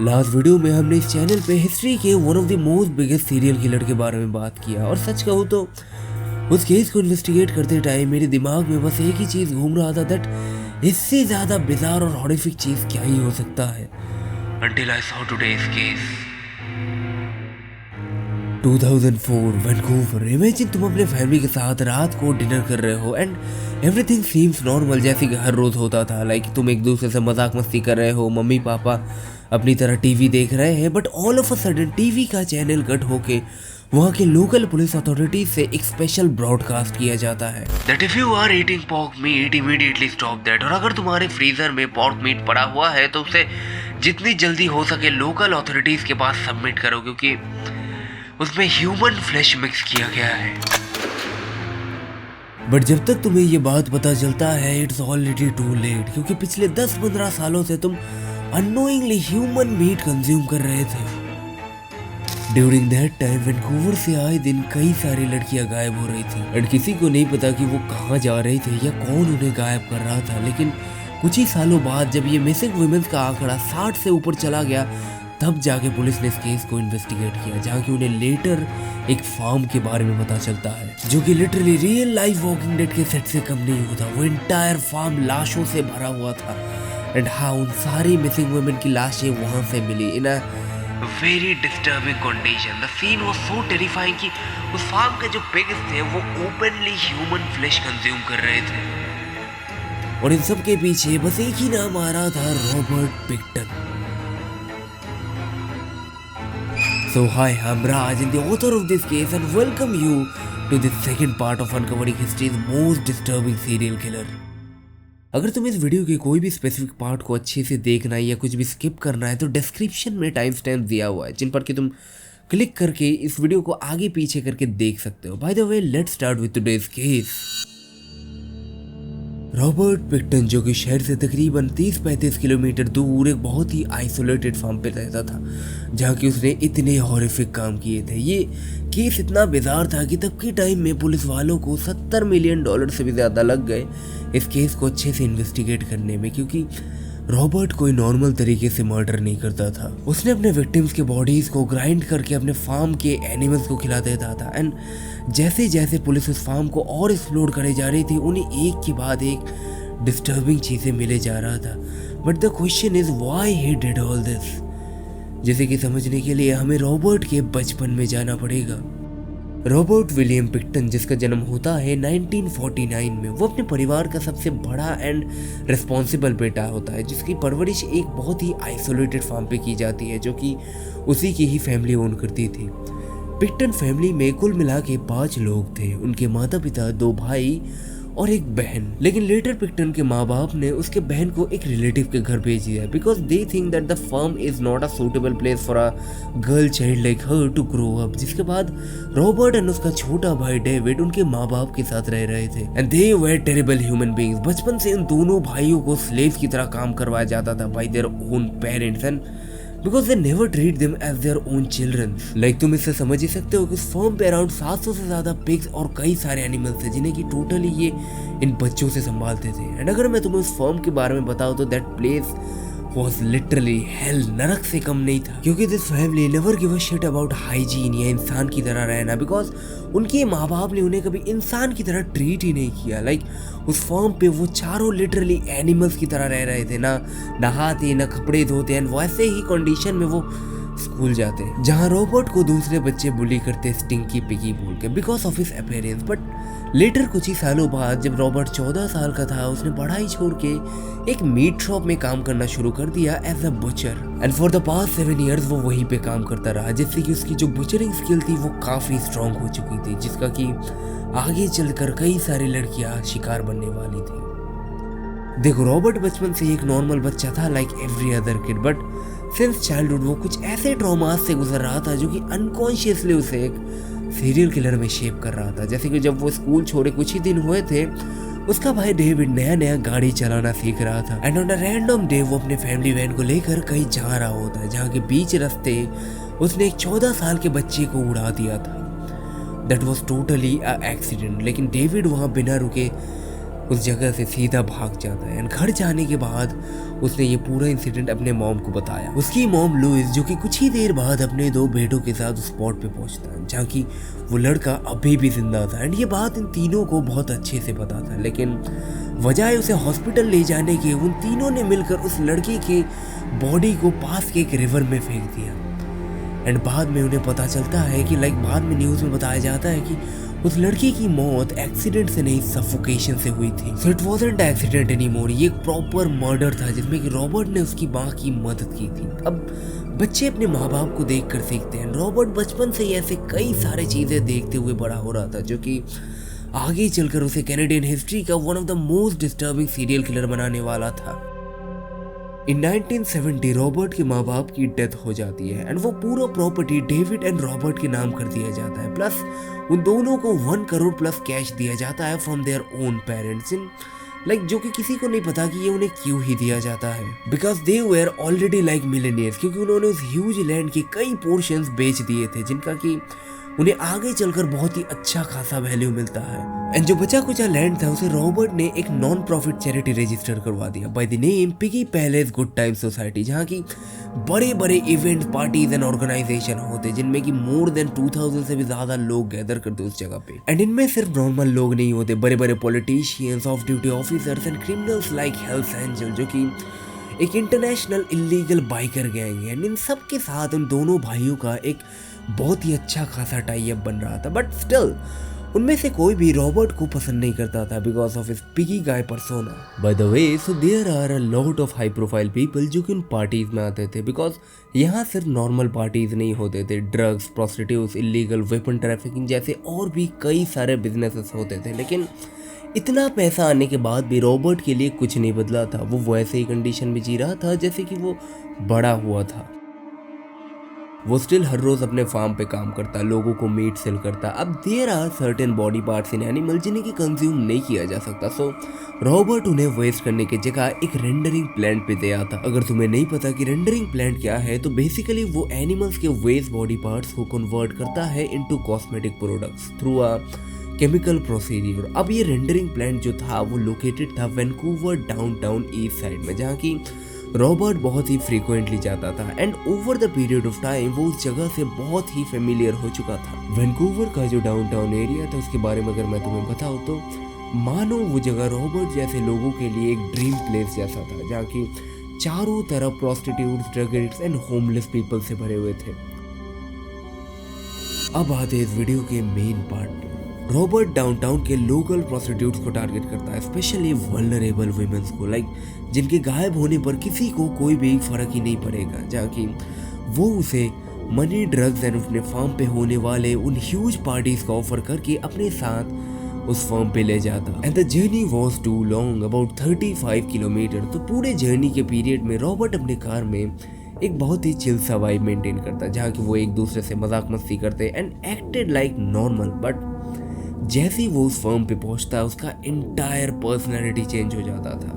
Last video में हमने इस चैनल पे हिस्ट्री के one of the most biggest serial killer के बारे में बात किया और सच कहूँ तो उस केस को इन्वेस्टिगेट करते टाइम मेरे दिमाग में बस एक ही चीज घूम रहा था दैट इससे ज्यादा बिजार और हॉरिफिक चीज क्या ही हो सकता है। Until I saw today's case. 2004 Vancouver. Imagine तुम अपने फैमिली के साथ रात को डिनर कर रहे हो एंड एवरीथिंग सीम्स नॉर्मल जैसे कि हर रोज होता था। लाइक तुम एक दूसरे से मजाक मस्ती कर रहे हो, मम्मी पापा अपनी तरह टीवी देख रहे हैं, but all of a sudden TV का चैनल कट होके वहाँ के लोकल पुलिस अथॉरिटी से एक स्पेशल ब्रॉडकास्ट किया जाता है that if you are eating pork meat immediately stop that। और अगर तुम्हारे फ्रीजर में पोर्क मीट पड़ा हुआ है तो उसे जितनी जल्दी हो सके लोकल अथॉरिटीज के पास सबमिट करो क्योंकि उसमें ह्यूमन फ्लैश मिक्स किया गया है। बट जब तक तुम्हें ये बात पता चलता है इट्स ऑलरेडी टू लेट, क्योंकि पिछले 10-15 सालों से तुम अननोइंगली ह्यूमन मीट कंज्यूम कर रहे थे। ड्यूरिंग दैट टाइम वैंकूवर से आए दिन कई सारी लड़कियां गायब हो रही थी एंड किसी को नहीं पता कि वो कहाँ जा रहे थे या कौन उन्हें गायब कर रहा था। लेकिन कुछ ही सालों बाद जब ये मिसिंग वुमेन्स का आंकड़ा 60 से ऊपर चला गया तब जाके पुलिस ने इस केस को इन्वेस्टिगेट किया, जहाँ की उन्हें लेटर एक फार्म के बारे में पता चलता है जो कि literally real life walking dead के सेट से कम नहीं होता। वो इंटायर फार्म लाशों से भरा हुआ था एंड हाँ, उन सारी मिसिंग वुमेन की लाशें वहां से मिली in a very disturbing condition. The scene was so terrifying कि उस फार्म के जो पिग्स थे वो ओपनली ह्यूमन फ्लैश कंज्यूम कर रहे थे और इन सब के पीछे बस एक ही नाम आ रहा था, Robert पिक्टन। So hi, I'm Raj and the author of this case and welcome you to the second part of uncovering history's most disturbing serial killer। अगर तुम्हें इस वीडियो के कोई भी स्पेसिफिक पार्ट को अच्छे से देखना है या कुछ भी स्किप करना है तो डिस्क्रिप्शन में टाइम स्टैम्प दिया हुआ है जिन पर कि तुम क्लिक करके इस वीडियो को आगे पीछे करके देख सकते हो। By the way let's start with today's case. Robert Pickton जो कि शहर से तकरीबन 30-35 किलोमीटर दूर एक बहुत ही आइसोलेटेड फार्म पे रहता था जहाँ की उसने इतने हॉरिफिक काम किए थे। ये केस इतना बिजार था कि तब के टाइम में पुलिस वालों को $70 मिलियन से भी ज़्यादा लग गए इस केस को अच्छे से इन्वेस्टिगेट करने में, क्योंकि रॉबर्ट कोई नॉर्मल तरीके से मर्डर नहीं करता था। उसने अपने विक्टिम्स के बॉडीज को ग्राइंड करके अपने फार्म के एनिमल्स को खिला देता था एंड जैसे जैसे पुलिस उस फार्म को और एक्सप्लोर करे जा रही थी उन्हें एक के बाद एक डिस्टर्बिंग चीजें मिले जा रहा था। But the question is why he did all this, जिसे कि समझने के लिए हमें रॉबर्ट के बचपन में जाना पड़ेगा। रॉबर्ट विलियम पिक्टन जिसका जन्म होता है 1949 में, वो अपने परिवार का सबसे बड़ा एंड रिस्पॉन्सिबल बेटा होता है जिसकी परवरिश एक बहुत ही आइसोलेटेड फार्म पे की जाती है जो कि उसी की ही फैमिली ओन करती थी। पिक्टन फैमिली में कुल मिला के 5 लोग थे, उनके माता पिता, 2 भाई और एक बहन। लेकिन लेटर पिक्टन के माँ बाप ने उसके बहन को एक रिलेटिव के घर भेज दिया because they think that the farm is not a suitable place for a girl child like her to grow up. जिसके बाद रॉबर्ट एंड उसका छोटा भाई डेविड उनके माँ बाप के साथ रह रहे थे and they were terrible human beings. बचपन से इन दोनों भाइयों को स्लेव की तरह काम करवाया जाता था by their own parents and because they never treat them as their own children. Like तुम इससे समझ ही सकते हो कि इस फर्म पे अराउंड 700 से ज्यादा पिग्स और कई सारे एनिमल्स थे जिन्हें कि टोटली ये इन बच्चों से संभालते थे। एंड अगर मैं तुम्हें उस फर्म के बारे में बताऊं तो that place was literally hell, नरक से कम नहीं था, क्योंकि this family never give a shit about hygiene या इंसान की तरह रहना बिकॉज उनके माँ बाप ने उन्हें कभी इंसान की तरह ट्रीट ही नहीं किया। लाइक उस फॉर्म पे वो चारों लिटरली एनिमल्स की तरह रह रहे थे, ना नहाते ना कपड़े धोते एंड वैसे ही कंडीशन में वो स्कूल जाते हैं जहाँ रॉबर्ट को दूसरे बच्चे बुली करते स्टिंकी पिगी बोल के because of his appearance. But later कुछ ही सालों बाद जब रॉबर्ट 14 साल का था उसने पढ़ाई छोड़ के एक मीट शॉप में काम करना शुरू कर दिया as a butcher and for the past 7 years वो वहीं पे काम करता रहा, जिससे कि उसकी जो बुचरिंग स्किल थी वो काफी स्ट्रांग हो चुकी थी जिसका कि आगे चलकर कई सारी लड़कियां शिकार बनने वाली थी। देखो रॉबर्ट बचपन से एक नॉर्मल बच्चा था like every other kid, but since childhood वो कुछ ऐसे ट्रॉमास से गुजर रहा था जो कि अनकॉन्शियसली उसे एक सीरियल किलर में शेप कर रहा था। जैसे कि जब वो स्कूल छोड़े कुछ ही दिन हुए थे उसका भाई डेविड नया गाड़ी चलाना सीख रहा था and on a random day वो अपने फैमिली वैन को लेकर कहीं जा रहा होता है जहाँ के बीच रास्ते उसने एक 14 साल के बच्चे को उड़ा दिया था। That was totally a accident. लेकिन डेविड वहाँ बिना रुके उस जगह से सीधा भाग जाता है। एंड घर जाने के बाद उसने ये पूरा इंसिडेंट अपने मॉम को बताया। उसकी मॉम लुइस, जो कि कुछ ही देर बाद अपने 2 बेटों के साथ उस स्पॉट पे पहुंचता है जहाँ की वो लड़का अभी भी जिंदा था। एंड ये बात इन तीनों को बहुत अच्छे से पता था, लेकिन बजाय उसे हॉस्पिटल ले जाने के उन तीनों ने मिलकर उस लड़के के बॉडी को पास के एक रिवर में फेंक दिया। एंड बाद में उन्हें पता चलता है कि बाद में न्यूज़ में बताया जाता है कि उस लड़की की मौत एक्सीडेंट से नहीं, सफोकेशन से हुई थी। So it wasn't accident anymore, ये एक प्रॉपर मर्डर था जिसमें कि रॉबर्ट ने उसकी माँ की मदद की थी। अब बच्चे अपने माँ बाप को देखकर सीखते हैं। रॉबर्ट बचपन से ही ऐसे कई सारे चीज़ें देखते हुए बड़ा हो रहा था जो कि आगे चलकर उसे कैनेडियन हिस्ट्री का one of the most disturbing serial killer बनाने वाला था। इन 1970 रॉबर्ट के माँ बाप की डेथ हो जाती है एंड वो पूरा प्रॉपर्टी डेविड एंड रॉबर्ट के नाम कर दिया जाता है। प्लस उन दोनों को 1 करोड़ प्लस कैश दिया जाता है फ्रॉम देयर ओन पेरेंट्स, इन जो कि किसी को नहीं पता कि ये उन्हें क्यों ही दिया जाता है, because they where already millionaires, क्योंकि उन्होंने उस ह्यूज लैंड के कई पोर्शंस बेच दिए थे जिनका कि उन्हें आगे चलकर बहुत ही अच्छा खासा वैल्यू मिलता है। एंड जो बचा कुचा लैंड था उसे रॉबर्ट ने एक नॉन प्रॉफिट चैरिटी रजिस्टर करवा दिया by the name piggy palace good time society, जहाँ की बड़े बड़े इवेंट, पार्टीज एंड ऑर्गेनाइजेशन होते जिनमें कि मोर देन 2000 से भी ज्यादा लोग गैदर करते उस जगह पे। एंड इनमें सिर्फ नॉर्मल लोग नहीं होते, बड़े बड़े politicians, off duty officers and criminals like Hells Angel, जो कि एक इंटरनेशनल इलीगल बाइकर गैंग है। इन सब के साथ उन दोनों भाइयों का एक बहुत ही अच्छा खासा टाई अप बन रहा था, बट स्टिल उनमें से कोई भी रॉबर्ट को पसंद नहीं करता था because of his piggy guy persona. By the way, so there are a lot of high profile people जो कि उन पार्टीज में आते थे, बिकॉज यहाँ सिर्फ नॉर्मल पार्टीज नहीं होते थे, drugs, prostitutes, illegal weapon trafficking जैसे और भी कई सारे बिजनेसेस होते थे। लेकिन इतना पैसा आने के बाद भी रॉबर्ट के लिए कुछ नहीं बदला था। वो वैसे ही कंडीशन में जी रहा था जैसे कि वो बड़ा हुआ था। वो स्टिल हर रोज अपने फार्म पे काम करता, लोगों को मीट सेल करता। अब there are certain body parts in animal जिन्हें की कंज्यूम नहीं किया जा सकता, सो रॉबर्ट उन्हें वेस्ट करने की जगह एक रेंडरिंग प्लांट पे दे आता। अगर तुम्हें नहीं पता कि रेंडरिंग प्लांट क्या है, तो बेसिकली वो एनिमल्स के वेस्ट बॉडी पार्ट्स को कन्वर्ट करता है into cosmetic products through a chemical procedure. अब ये रेंडरिंग प्लांट जो था वो लोकेटेड था वैंकूवर डाउनटाउन ईस्ट साइड में, जहाँ की रॉबर्ट बहुत ही फ्रीक्वेंटली जाता था। And over the period of time वो उस जगह से बहुत ही फेमिलियर हो चुका था। वैंकूवर का जो डाउनटाउन एरिया था उसके बारे में अगर मैं तुम्हें बताऊँ तो मानो वो जगह रॉबर्ट जैसे लोगों के लिए एक ड्रीम प्लेस जैसा था, जहाँ की चारों तरफ prostitutes, drug addicts and homeless people से भरे हुए थे। अब आते इस वीडियो के मेन पार्ट पे। रॉबर्ट डाउनटाउन के लोकल प्रोस्टिट्यूट्स को टारगेट करता है, स्पेशली वल्नरेबल वुमेन्स को, जिनके गायब होने पर किसी को कोई भी फर्क ही नहीं पड़ेगा, जहाँ की वो उसे मनी, ड्रग्स एंड अपने फार्म पे होने वाले उन ह्यूज पार्टीज का ऑफर करके अपने साथ उस फार्म पे ले जाता। And the journey was too long, about 35 kilometre. तो पूरे जर्नी के पीरियड में रॉबर्ट अपने कार में एक बहुत ही चिल सा वाइब मेंटेन करता, जहाँ की वो एक दूसरे से मजाक मस्ती करते and acted like normal. But जैसे ही वो उस फर्म पे पहुंचता उसका एंटायर पर्सनैलिटी चेंज हो जाता था।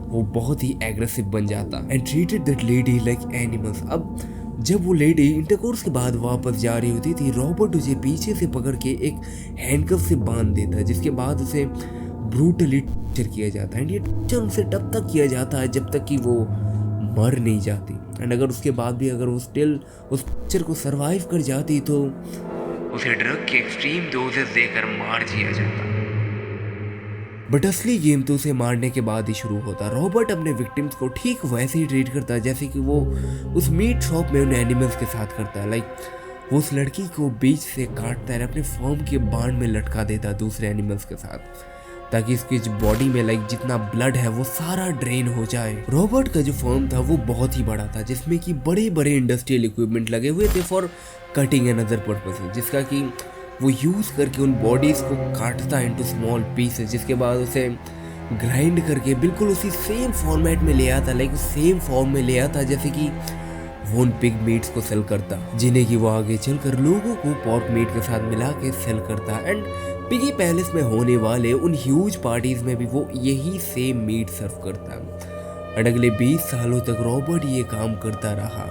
वो बहुत ही एग्रेसिव बन जाता and treated that lady like animals. अब जब वो लेडी इंटरकोर्स के बाद वापस जा रही होती थी, रॉबर्ट उसे पीछे से पकड़ के एक हैंडकफ से बांध देता, जिसके बाद उसे ब्रूटली टॉर्चर किया जाता है। एंड ये टॉर्चर उसे तब तक किया जाता है जब तक कि वो मर नहीं जाती। एंड अगर उसके बाद भी अगर वो स्टिल उस टॉर्चर को सरवाइव कर जाती तो उसे ड्रग के एक्सट्रीम डोजेस देकर मार दिया जाता। बट असली गेम तो उसे मारने के बाद ही शुरू होता। रॉबर्ट अपने विक्टिम्स को ठीक वैसे ही ट्रीट करता जैसे कि वो उस मीट शॉप में उन एनिमल्स के साथ करता है। वो उस लड़की को बीच से काटता है, अपने फॉर्म के बाण में लटका देता दूसरे एनिमल्स के साथ, ताकि इसकी बॉडी में जितना ब्लड है वो सारा ड्रेन हो जाए। रॉबर्ट का जो फर्म था वो बहुत ही बड़ा था, जिसमें कि बड़े बड़े इंडस्ट्रियल इक्विपमेंट लगे हुए थे for cutting and other purposes, जिसका कि वो यूज़ करके उन बॉडीज को काटता इनटू स्मॉल पीसेस, जिसके बाद उसे ग्राइंड करके बिल्कुल उसी सेम फॉर्मेट में ले आता, सेम फॉर्म में ले आता जैसे कि वो उन पिग मीट्स को सेल करता, जिन्हें कि वो आगे चलकर लोगों को पॉर्क मीट के साथ मिला के सेल करता। एंड पिगी पैलेस में होने वाले उन ह्यूज पार्टीज में भी वो यही सेम मीट सर्व करता। और अगले 20 सालों तक रॉबर्ट ये काम करता रहा,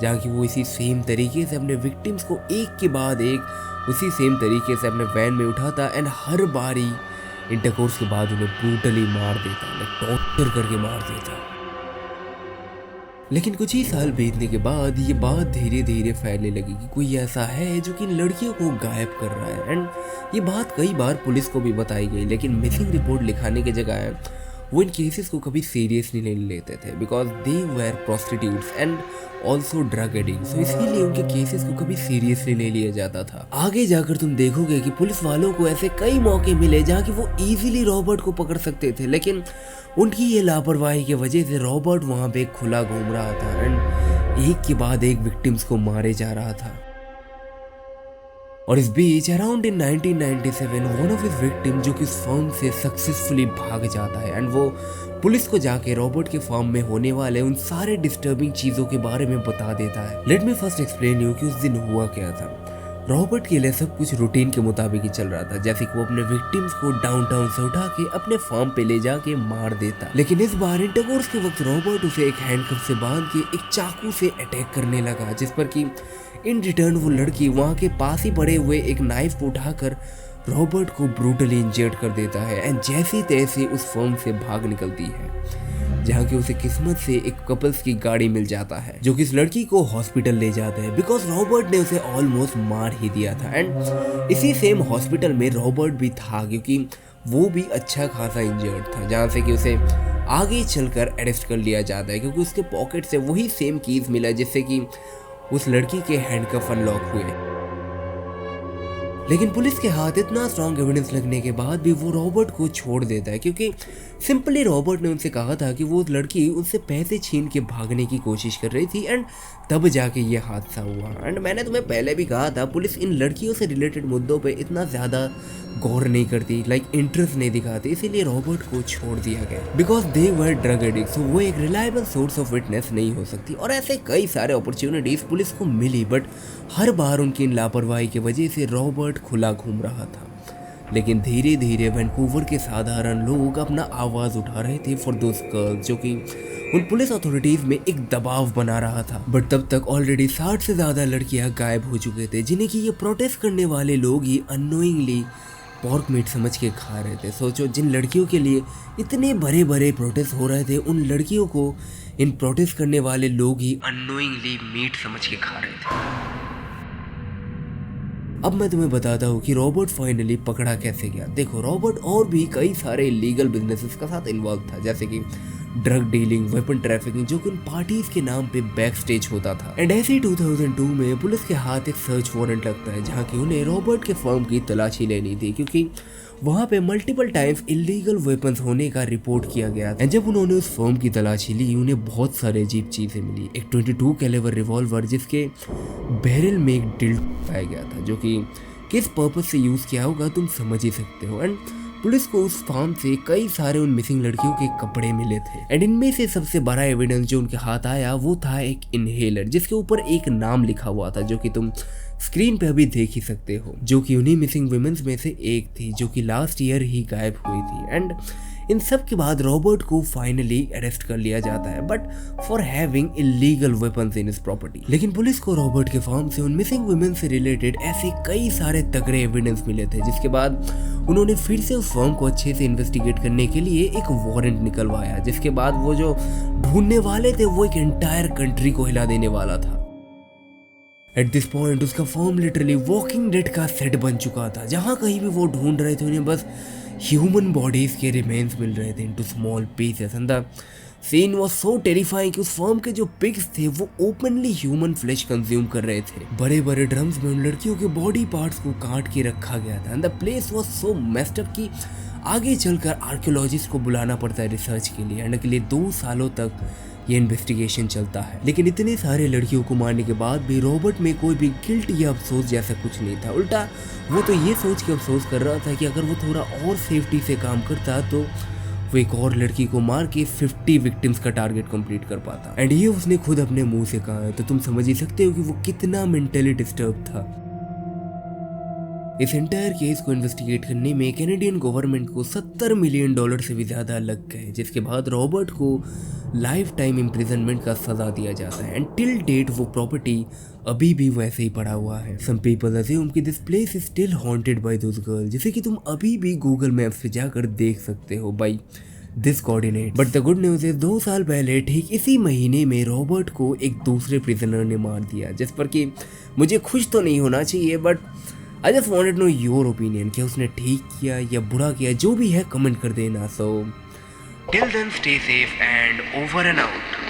जहाँ की वो इसी सेम तरीके से अपने विक्टिम्स को एक के बाद एक उसी सेम तरीके से अपने वैन में उठाता एंड हर बारी इंटरकोर्स के बाद उन्हें ब्रूटली मार देता, लाइक टॉर्चर करके मार देता। लेकिन कुछ ही साल बीतने के बाद ये बात धीरे धीरे फैलने लगी कि कोई ऐसा है जो कि इन लड़कियों को गायब कर रहा है। एंड ये बात कई बार पुलिस को भी बताई गई, लेकिन मिसिंग रिपोर्ट लिखाने के जगह वो इन केसेस को कभी सीरियसली नहीं लेते थे, because they were prostitutes and also drug addict. So इसीलिए उनके केसेस को कभी सीरियसली नहीं लिया जाता था। आगे जाकर तुम देखोगे कि पुलिस वालों को ऐसे कई मौके मिले जहाँ कि वो इजीली रॉबर्ट को पकड़ सकते थे, लेकिन उनकी ये लापरवाही की वजह से रॉबर्ट वहाँ पे खुला घूम रहा था एंड एक के बाद एक विक्टिम्स को मारे जा रहा था। और इस बीच around in 1997 one of his victim जो कि इस फर्म से सक्सेसफुली भाग जाता है एंड वो पुलिस को जाके रॉबर्ट के फर्म में होने वाले उन सारे डिस्टर्बिंग चीजों के बारे में बता देता है। Let me first explain you कि उस दिन हुआ क्या था। रॉबर्ट के लिए सब कुछ रूटीन के मुताबिक ही चल रहा था, जैसे कि वो अपने विक्टिम्स को डाउनटाउन से उठा के अपने फार्म पे ले जाके मार देता। लेकिन इस बार इंटरकोर्स के वक्त रॉबर्ट उसे एक हैंडकफ से बांध के एक चाकू से अटैक करने लगा, जिस पर कि इन रिटर्न वो लड़की वहाँ के पास ही पड़े हुए एक नाइफ उठाकर रॉबर्ट को ब्रूटली इंजर्ड कर देता है एंड जैसी तैसे उस फर्म से भाग निकलती है, जहाँ की उसे किस्मत से एक कपल्स की गाड़ी मिल जाता है जो कि इस लड़की को हॉस्पिटल ले जाता है, बिकॉज रॉबर्ट ने उसे ऑलमोस्ट मार ही दिया था। एंड इसी सेम हॉस्पिटल में रॉबर्ट भी था, क्योंकि वो भी अच्छा खासा इंजर्ड था, जहाँ से कि उसे आगे चलकर अरेस्ट कर लिया जाता है, क्योंकि उसके पॉकेट से वही सेम कीज मिला जिससे कि उस लड़की के हैंडकफ अनलॉक हुए। लेकिन पुलिस के हाथ इतना स्ट्रॉन्ग एविडेंस लगने के बाद भी वो रॉबर्ट को छोड़ देता है, क्योंकि सिंपली रॉबर्ट ने उनसे कहा था कि वो लड़की उनसे पैसे छीन के भागने की कोशिश कर रही थी एंड तब जाके ये हादसा हुआ। एंड मैंने तुम्हें पहले भी कहा था पुलिस इन लड़कियों से रिलेटेड मुद्दों पे इतना ज़्यादा गौर नहीं करती, लाइक इंटरेस्ट नहीं दिखाती, इसीलिए रॉबर्ट को छोड़ दिया गया because they were drug addict. So वो एक रिलायबल सोर्स ऑफ विटनेस नहीं हो सकती। और ऐसे कई सारे अपॉर्चुनिटीज पुलिस को मिली, बट हर बार उनकी इन लापरवाही की वजह से रॉबर्ट खुला घूम रहा था। लेकिन धीरे धीरे वैंकूवर के साधारण लोग अपना आवाज़ उठा रहे थे फॉर दोस गर्ल्स, जो कि उन पुलिस अथॉरिटीज़ में एक दबाव बना रहा था। बट तब तक ऑलरेडी 60 से ज़्यादा लड़कियां गायब हो चुके थे, जिन्हें कि ये प्रोटेस्ट करने वाले लोग ही अननोइंगली पॉर्क मीट समझ के खा रहे थे। सोचो, जिन लड़कियों के लिए इतने बड़े बड़े प्रोटेस्ट हो रहे थे, उन लड़कियों को इन प्रोटेस्ट करने वाले लोग ही अननोइंगली मीट समझ के खा रहे थे। अब मैं तुम्हें बताता हूँ कि रॉबर्ट फाइनली पकड़ा कैसे गया। देखो, रॉबर्ट और भी कई सारे इलीगल बिजनेसेस का साथ इन्वॉल्व था, जैसे कि ड्रग डीलिंग, वेपन ट्रैफिकिंग, जो कि उन पार्टीज के नाम पे बैक स्टेज होता था। एंड ऐसे ही 2002 में पुलिस के हाथ एक सर्च वारंट लगता है, जहाँ की उन्हें रॉबर्ट के फर्म की तलाशी लेनी थी, क्योंकि वहाँ पे मल्टीपल टाइम्स इलीगल वेपन्स होने का रिपोर्ट किया गया। एंड जब उन्होंने उस फर्म की तलाशी ली, उन्हें बहुत सारे अजीब चीज़ें मिली। एक 22 कैलिबर रिवॉल्वर जिसके बैरल में एक ड्रिल पाया गया था, जो कि किस पर्पज से यूज़ किया होगा तुम समझ ही सकते हो। एंड पुलिस को उस फार्म से कई सारे उन मिसिंग लड़कियों के कपड़े मिले थे। एंड इनमें से सबसे बड़ा एविडेंस जो उनके हाथ आया वो था एक इनहेलर, जिसके ऊपर एक नाम लिखा हुआ था, जो कि तुम स्क्रीन पे अभी देख ही सकते हो, जो कि उन्हीं मिसिंग वुमेन्स में से एक थी, जो कि लास्ट ईयर ही गायब हुई थी। एंड इन सब के बाद रॉबर्ट को फाइनली अरेस्ट कर लिया जाता है, but for having illegal weapons in his property. लेकिन पुलिस को रॉबर्ट के फार्म से उन मिसिंग वुमेन से रिलेटेड ऐसे कई सारे तगड़े एविडेंस मिले थे, जिसके बाद उन्होंने फिर से उस फर्म को अच्छे से इन्वेस्टिगेट करने के लिए एक वारंट निकलवाया, जिसके बाद वो जो ढूंढने वाले थे वो एक एंटायर कंट्री को हिला देने वाला था। एट दिस पॉइंट उसका फर्म लिटरली वॉकिंग डेड का सेट बन चुका था, जहाँ कहीं भी वो ढूंढ रहे थे उन्हें बस ह्यूमन बॉडीज के रिमेन्स मिल रहे थे into small pieces. And the scene was so terrifying कि उस फर्म के जो पिग्स थे वो ओपनली ह्यूमन फ्लेश कंज्यूम कर रहे थे। बड़े बड़े ड्रम्स में उन लड़कियों के बॉडी पार्ट्स को काट के रखा गया था। And the place was so messed up कि आगे चलकर आर्कियोलॉजिस्ट को बुलाना पड़ता है रिसर्च के लिए, एंड के लिए 2 सालों तक ये इन्वेस्टिगेशन चलता है। लेकिन इतने सारे लड़कियों को मारने के बाद भी रॉबर्ट में कोई भी गिल्ट या अफसोस जैसा कुछ नहीं था। उल्टा वो तो ये सोच के अफसोस कर रहा था कि अगर वो थोड़ा और सेफ्टी से काम करता तो वो एक और लड़की को मार के 50 विक्टिम्स का टारगेट कंप्लीट कर पाता। एंड ये उसने खुद अपने मुंह से कहा है, तो तुम समझ ही सकते हो कि वो कितना मेंटली डिस्टर्ब था। इस एंटायर केस को इन्वेस्टिगेट करने में कैनेडियन गवर्नमेंट को $70 मिलियन से भी ज़्यादा लग गए, जिसके बाद रॉबर्ट को लाइफ टाइम इम्प्रिजनमेंट का सज़ा दिया जाता है। एंड टिल डेट वो प्रॉपर्टी अभी भी वैसे ही पड़ा हुआ है। सम पीपल अज्यूम कि this place is still haunted by those girl, जिसे कि तुम अभी भी गूगल मैप्स पे जाकर देख सकते हो by this coordinate. But the good news is 2 साल पहले ठीक इसी महीने में रॉबर्ट को एक दूसरे प्रिजनर ने मार दिया, जिस पर कि मुझे खुश तो नहीं होना चाहिए, but I just wanted to know your opinion कि उसने ठीक किया या बुरा किया, जो भी है कमेंट कर देना। So till then stay safe and over and out.